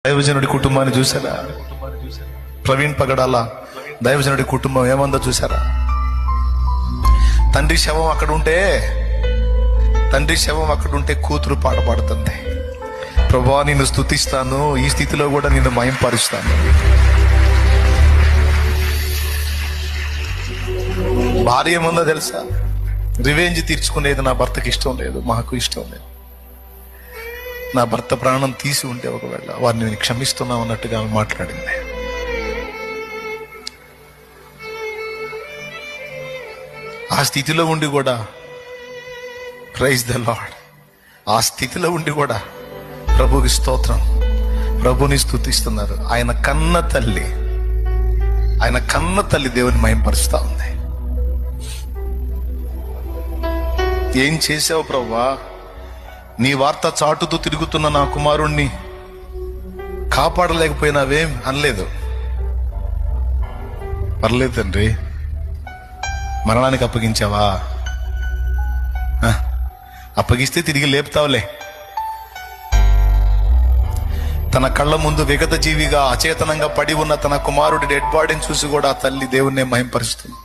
దైవజనుడి కుటుంబాన్ని చూసారా? ప్రవీణ్ పగడాల దైవజనుడి కుటుంబం ఏమందో చూసారా? తండ్రి శవం అక్కడ ఉంటే కూతురు పాట పాడుతుంది, ప్రభువా నిన్ను స్తుతిస్తాను, ఈ స్థితిలో కూడా నిన్ను మహింపరుస్తాను. భార్య ఏముందో తెలుసా? రివెంజ్ తీర్చుకునేది నా భర్తకి ఇష్టం లేదు, మాకు ఇష్టం లేదు. నా భర్త ప్రాణం తీసి ఉంటే ఒకవేళ వారిని నేను క్షమిస్తున్నాం అన్నట్టుగా మాట్లాడింది. ఆ స్థితిలో ఉండి కూడా, ప్రైజ్ ద లార్డ్, ఆ స్థితిలో ఉండి కూడా ప్రభుకి స్తోత్రం, ప్రభుని స్తుతిస్తున్నారు. ఆయన కన్న తల్లి దేవుని మహింపరుస్తా ఉంది. ఏం చేసావు ప్రభువా? నీ వార్త చాటుతూ తిరుగుతున్న నా కుమారుణ్ణి కాపాడలేకపోయినావేం అనలేదు. పర్లేదు తండ్రి, మరణానికి అప్పగించావా? అప్పగిస్తే తిరిగి లేపుతావులే. తన కళ్ళ ముందు విగత జీవిగా అచేతనంగా పడి ఉన్న తన కుమారుడి డెడ్ బాడీని చూసి కూడా ఆ తల్లి దేవుణ్ణి మహింపరుస్తుంది.